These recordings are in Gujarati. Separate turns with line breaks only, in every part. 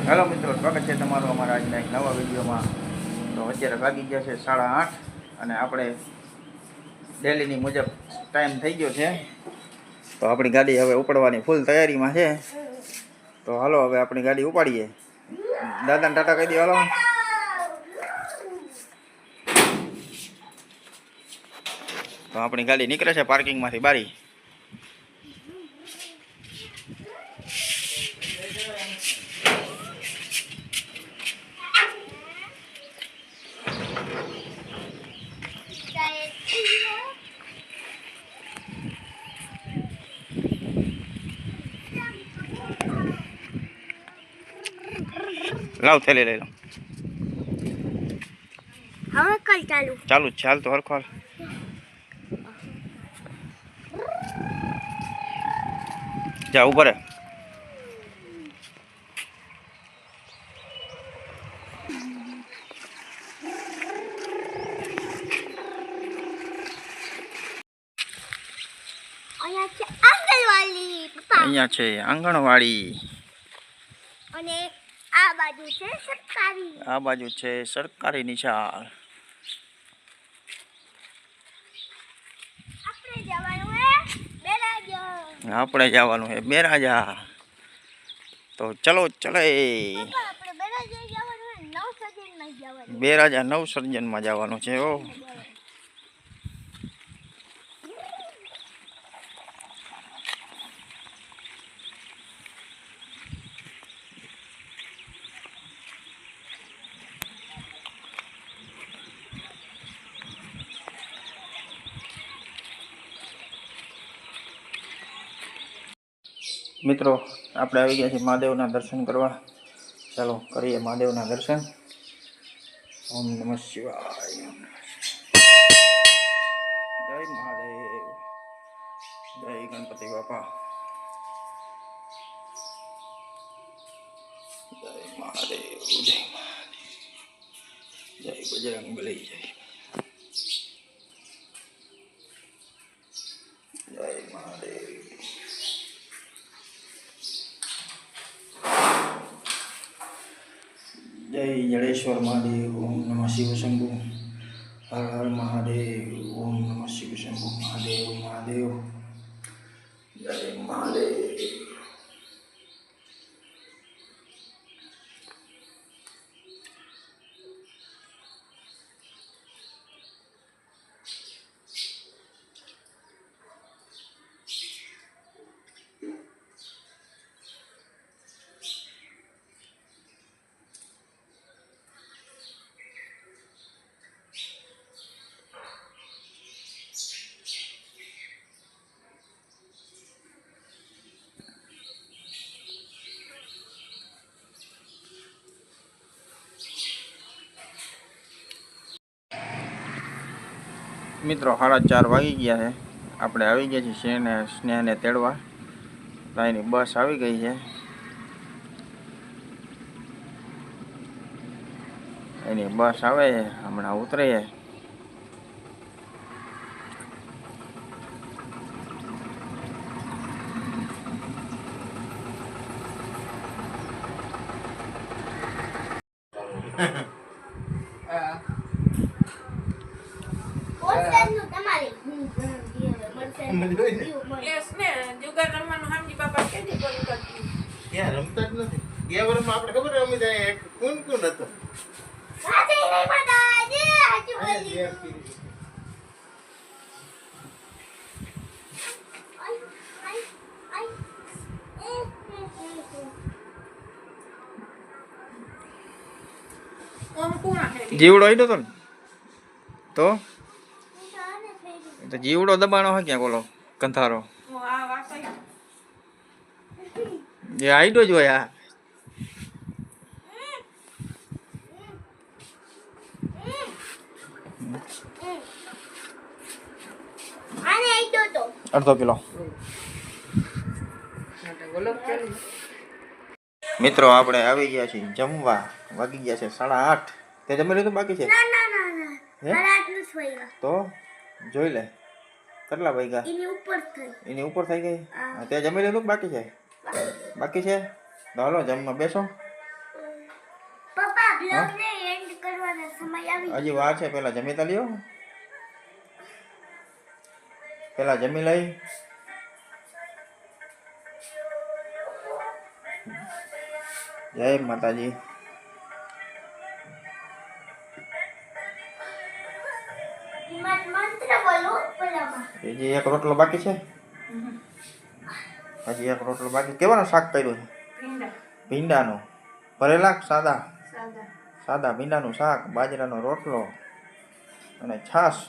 હેલો મિત્રો, સ્વાગત છે તમારું અમારા આજના એક નવા વિડીયોમાં. તો અત્યારે વાગી ગયા છે 8:30 અને આપણે ડેલીની મુજબ ટાઈમ થઈ ગયો છે. તો આપણી ગાડી હવે ઉપડવાની ફૂલ તૈયારીમાં છે. તો હાલો હવે આપણી ગાડી ઉપાડીએ. દાદાને ટાટા કહી દો. હાલો. તો આપણી ગાડી નીકળે છે પાર્કિંગમાંથી બારી. લાવ થેલી લઈ લો.
હવે કઈ
ચાલુ ચાલ તો હરખો. જા ઉપર. અહીંયા છે આંગણવાડી
અને આ બાજુ છે સરકારી.
આ બાજુ છે સરકારી નિશાળ. આપણે જવાનું હે બેરાજા. તો ચલો ચલે. બેરાજા નવસર્જનમાં જવાનું છે. ઓ મિત્રો, આપણે આવી ગયા છીએ મહાદેવના દર્શન કરવા. ચાલો કરીએ મહાદેવના દર્શન. ઓમ નમઃ શિવાય. જય મહાદેવ. જય ગણપતિ બાપા. જય મહાદેવ. જય મહાદેવ. જય બજરંગબલી. જય મહાદેવ. જય જડેશ્વર મહાદેવ. ઓમ નમઃ શિવ શંભુ. હર હર મહાદેવ. ઓમ નમઃ શિવ શંભુ. મહાદેવ મહાદેવ. જય મહાદેવ. મિત્રો, 4:30 વાગી ગયા છે. આપણે આવી ગયા છીએ સ્નેહને તેડવા. એની બસ આવી ગઈ છે. એની બસ આવે છે, હમણાં ઉતરે છે.
ત્યાં રમતા જ નથી. ગયા વર્ષમાં આપણે ખબર રમી જાય કોણ કોણ હતો.
જીવડો આવ્યો તો ને તો જીવડો દબાણો હોય ક્યાં બોલો કંથારો જે આઈડો જ હોય. અડધો કિલો. મિત્રો, આપણે આવી ગયા છીએ જમવા. વાગી ગયા છે 8:30. તે જમી લીધું બાકી છે? તો જોઈ લે કેટલા વાગ્યા. એની ઉપર થઈ ગઈ. તે જમી લીધું બાકી છે? બાકી છે. તો હાલો જમવા બેસો.
વ્લોગને એન્ડ કરવાનો સમય આવી
હજી વાર છે, પેલા જમી તા લ્યો. પેલા જમી લઈ. જય માતાજી.
મંત્ર બોલો પેલામાં.
હજી એક રોટલો બાકી છે. હજી એક રોટલો બાકી. કેવાનું શાક કર્યું છે? ભીંડાનું. ભરેલા કે સાદા? સાદા ભીંડાનું શાક, બાજરાનો રોટલો અને છાશ.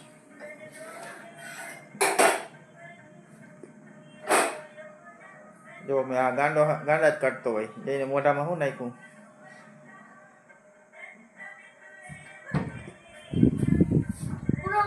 જો મેં આ ગાંડા જ કાઢતો હોય, જઈને મોઢામાં શું નાખ્યું?
પૂરો